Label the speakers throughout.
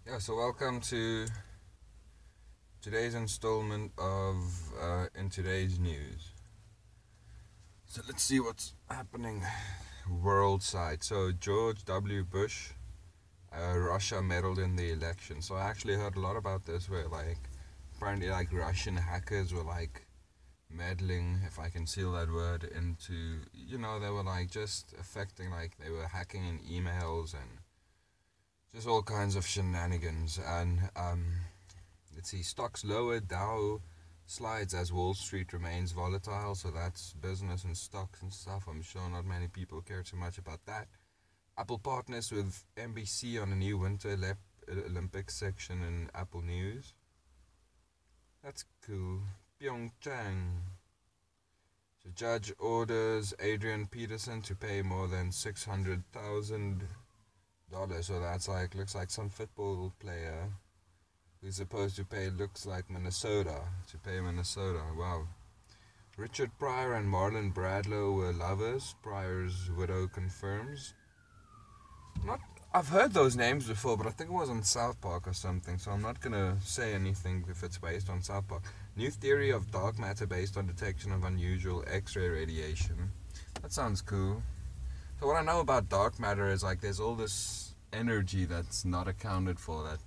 Speaker 1: Yeah, so welcome to today's installment of In Today's News. So let's see what's happening world side. So George W. Bush, Russia meddled in the election. So I actually heard a lot about this where apparently Russian hackers were meddling, if I can seal that word, into, they were just affecting, they were hacking in emails and just all kinds of shenanigans. And let's see, stocks lower, Dow slides as Wall Street remains volatile. So that's business and stocks and stuff. I'm sure not many people care too much about that. Apple partners with NBC on a new Winter Olympics section in Apple News. That's cool. Pyeongchang. So judge orders Adrian Peterson to pay more than $600,000. So that's looks like some football player who's supposed to pay, looks like Minnesota, to pay Minnesota. Wow. Richard Pryor and Marlon Bradlow were lovers, Pryor's widow confirms. I've heard those names before, but I think it was on South Park or something, so I'm not gonna say anything if it's based on South Park. New theory of dark matter based on detection of unusual X-ray radiation. That sounds cool. So what I know about dark matter is there's all this energy that's not accounted for.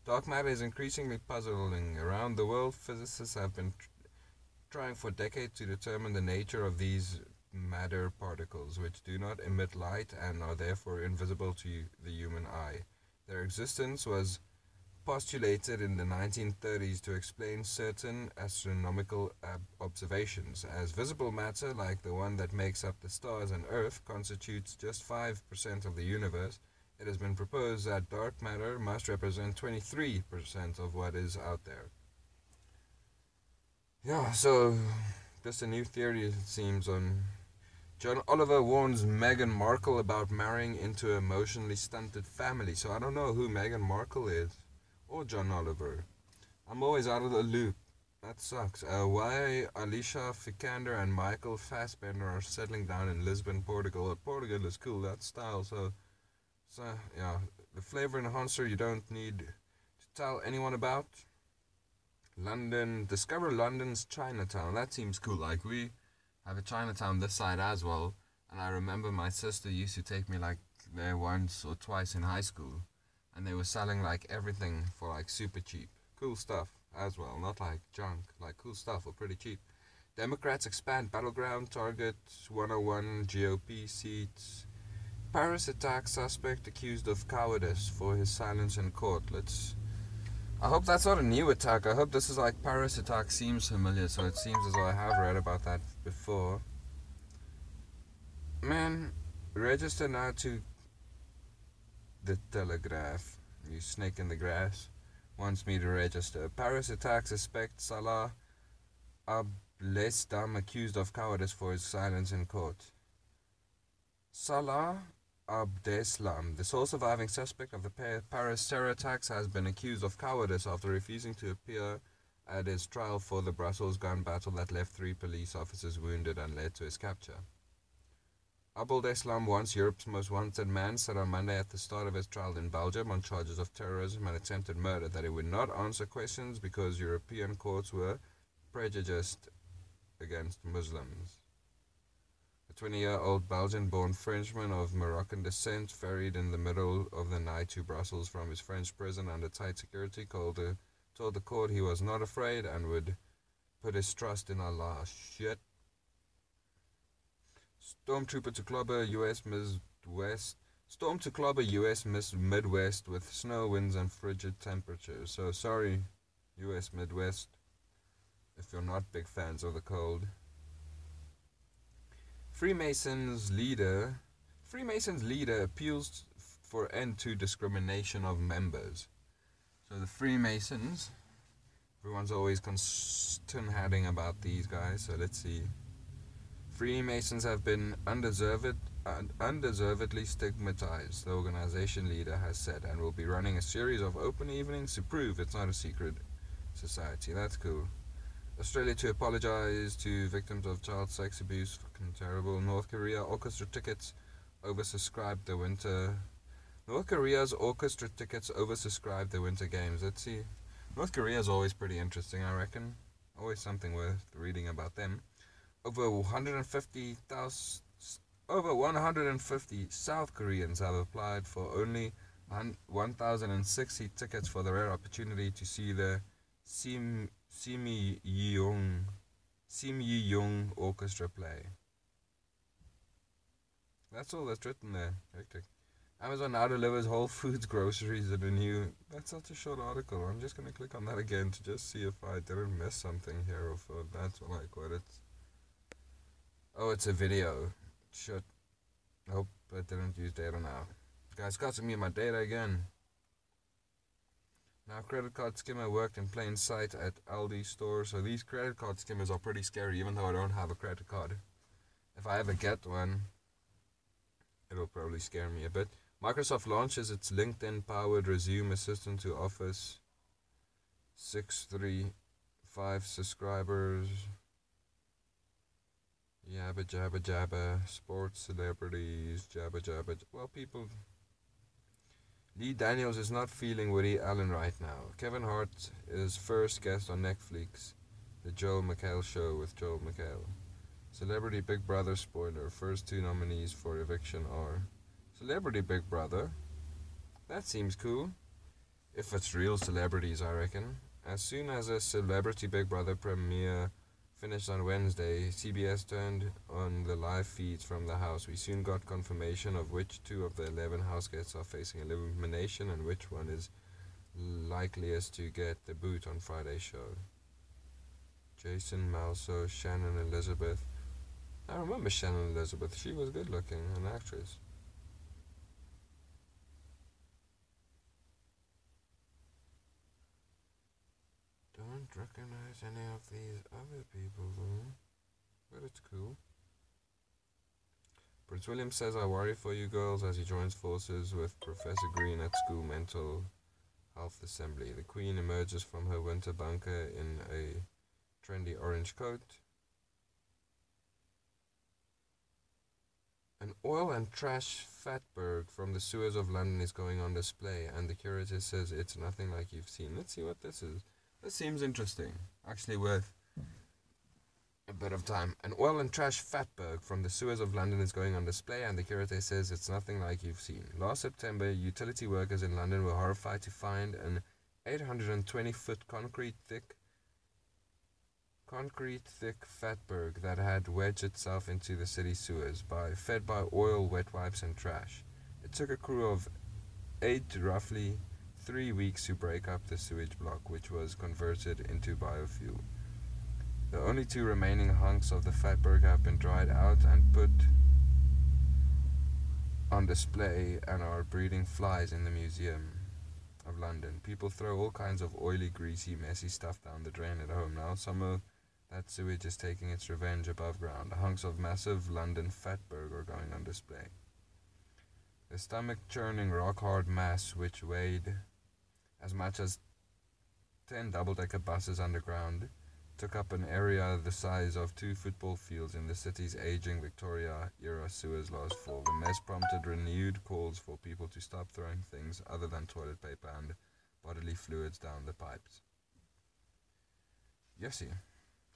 Speaker 1: Dark matter is increasingly puzzling. Around the world, physicists have been trying for decades to determine the nature of these matter particles, which do not emit light and are therefore invisible to the human eye. Their existence was postulated in the 1930s to explain certain astronomical observations, as visible matter, like the one that makes up the stars and Earth, constitutes just 5% of the universe. It has been proposed that dark matter must represent 23% of what is out there. Yeah, so just a new theory, it seems, on John Oliver warns Meghan Markle about marrying into an emotionally stunted family. So I don't know who Meghan Markle is, or John Oliver. I'm always out of the loop. That sucks. Why Alicia Vikander and Michael Fassbender are settling down in Lisbon, Portugal. Portugal is cool, that style. So yeah, the flavor enhancer you don't need to tell anyone about. London, discover London's Chinatown. That seems cool. We have a Chinatown this side as well. And I remember my sister used to take me there once or twice in high school. And they were selling everything for super cheap. Cool stuff as well. Not junk. Cool stuff for pretty cheap. Democrats expand battleground, target 101 GOP seats. Paris attack suspect accused of cowardice for his silence in court. I hope that's not a new attack. I hope this is Paris attack seems familiar, so it seems as though I have read about that before. Man, register now to the Telegraph. You snake in the grass wants me to register. Paris attack suspect Salah Abdeslam accused of cowardice for his silence in court. Salah Abdeslam, the sole surviving suspect of the Paris terror attacks, has been accused of cowardice after refusing to appear at his trial for the Brussels gun battle that left 3 police officers wounded and led to his capture. Abdeslam, once Europe's most wanted man, said on Monday at the start of his trial in Belgium on charges of terrorism and attempted murder that he would not answer questions because European courts were prejudiced against Muslims. A 20-year-old Belgian-born Frenchman of Moroccan descent ferried in the middle of the night to Brussels from his French prison under tight security told the court he was not afraid and would put his trust in Allah. Shit. Stormtrooper to clobber U.S. Midwest with snow, winds, and frigid temperatures. So sorry, U.S. Midwest, if you're not big fans of the cold. Freemasons leader appeals for end to discrimination of members. So the Freemasons, everyone's always concerned about these guys, so let's see. Freemasons have been undeservedly stigmatized, the organization leader has said, and will be running a series of open evenings to prove it's not a secret society. That's cool. Australia to apologize to victims of child sex abuse. Fucking terrible. North Korea orchestra tickets oversubscribed the Winter North Korea's orchestra tickets oversubscribed the Winter Games. Let's see. North Korea is always pretty interesting, I reckon. Always something worth reading about them. Over 150,000, over 150 South Koreans have applied for only 1,060 tickets for the rare opportunity to see the Sim Yi-young orchestra play. That's all that's written there. Hectic. Amazon now delivers Whole Foods groceries in a new... That's such a short article. I'm just going to click on that again to just see if I didn't miss something here or if that's like what it's... Oh, it's a video. Shit. Hope I didn't use data now. Guys, costing me my data again. Now, credit card skimmer worked in plain sight at Aldi store. So these credit card skimmers are pretty scary, even though I don't have a credit card. If I ever get one, it'll probably scare me a bit. Microsoft launches its LinkedIn-powered resume assistant to Office 635 subscribers. Yabba jabba jabba. Sports celebrities. Jabba jabba. Well, people... Lee Daniels is not feeling Woody Allen right now. Kevin Hart is first guest on Netflix, The Joel McHale Show with Joel McHale. Celebrity Big Brother spoiler. First two nominees for eviction are... Celebrity Big Brother. That seems cool. If it's real celebrities, I reckon. As soon as a Celebrity Big Brother premiere finished on Wednesday, CBS turned on the live feeds from the house. We soon got confirmation of which two of the 11 house guests are facing elimination and which one is likeliest to get the boot on Friday's show. Jason Malso, Shannon Elizabeth. I remember Shannon Elizabeth. She was good looking, an actress. Don't recognize any of these other people though, but it's cool. Prince William says, I worry for you girls as he joins forces with Professor Green at school mental health assembly. The Queen emerges from her winter bunker in a trendy orange coat. An oil and trash fatberg from the sewers of London is going on display, and the curator says it's nothing like you've seen. Let's see what this is. This seems interesting. Actually worth a bit of time. An oil and trash fatberg from the sewers of London is going on display, and the curator says it's nothing like you've seen. Last September, utility workers in London were horrified to find an 820-foot concrete thick fatberg that had wedged itself into the city sewers, fed by oil, wet wipes and trash. It took a crew of 8 roughly 3 weeks to break up the sewage block, which was converted into biofuel. The only two remaining hunks of the fatberg have been dried out and put on display and are breeding flies in the Museum of London. People throw all kinds of oily, greasy, messy stuff down the drain at home now. Some of that sewage is taking its revenge above ground. Hunks of massive London fatberg are going on display. The stomach-churning, rock-hard mass, which weighed as much as 10 double-decker buses underground, took up an area the size of 2 football fields in the city's aging Victoria-era sewers last fall. The mess prompted renewed calls for people to stop throwing things other than toilet paper and bodily fluids down the pipes. Yesy.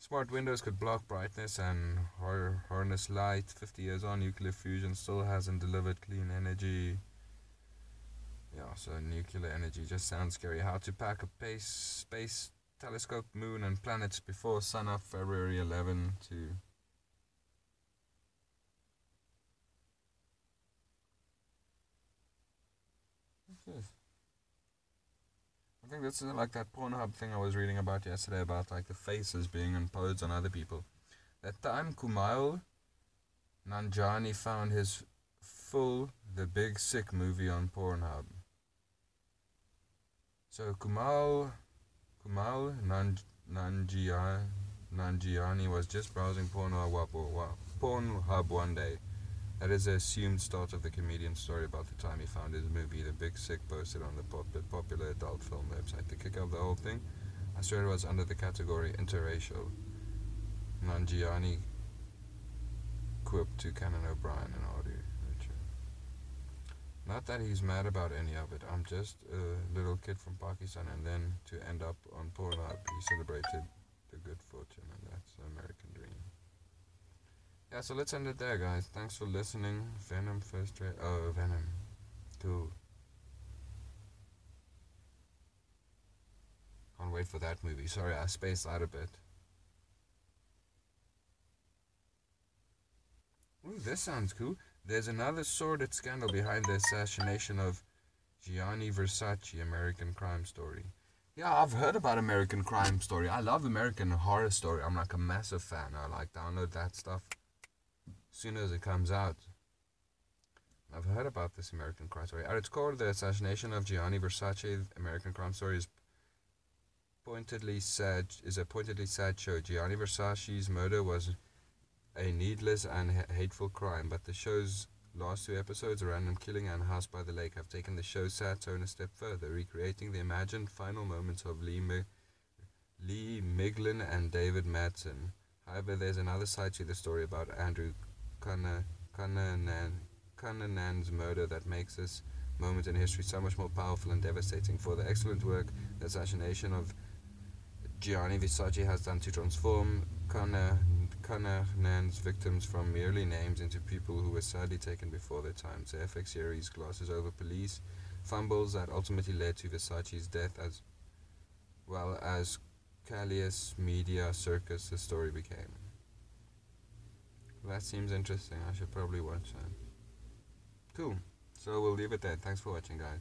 Speaker 1: Smart windows could block brightness and harness light. 50 years on, nuclear fusion still hasn't delivered clean energy. Yeah, so nuclear energy just sounds scary. How to pack a space telescope, moon and planets before sunup, February 11 to... What's this? I think this is like that Pornhub thing I was reading about yesterday about like the faces being imposed on other people. That time Kumail Nanjiani found his full The Big Sick movie on Pornhub. So Kumail Nanjiani was just browsing Pornhub one day. That is the assumed start of the comedian's story about the time he found his movie, The Big Sick, posted on the popular adult film website. The kick of the whole thing, I swear it was under the category interracial. Nanjiani quipped to Conan O'Brien in audio. Not that he's mad about any of it. I'm just a little kid from Pakistan, and then to end up on Pornhub, he celebrated the good fortune, and that's the American dream. Yeah, so let's end it there, guys. Thanks for listening. Venom first Venom. Cool. Can't wait for that movie. Sorry, I spaced out a bit. Ooh, this sounds cool. There's another sordid scandal behind the assassination of Gianni Versace, American Crime Story. Yeah, I've heard about American Crime Story. I love American Horror Story. I'm like a massive fan. I like download that stuff as soon as it comes out. I've heard about this American Crime Story. At its core, the assassination of Gianni Versace, American Crime Story, is a pointedly sad show. Gianni Versace's murder was a needless and hateful crime, but the show's last two episodes, A Random Killing and House by the Lake, have taken the show's sad tone a step further, recreating the imagined final moments of Lee Miglin and David Madsen. However, there's another side to the story about Andrew Cunanan's murder that makes this moment in history so much more powerful and devastating. For the excellent work the assassination of Gianni Versace has done to transform Cunanan's victims from merely names into people who were sadly taken before their time. The FX series glosses over police fumbles that ultimately led to Versace's death, as well as Callias media circus the story became. That seems interesting. I should probably watch that. Cool. So we'll leave it there. Thanks for watching, guys.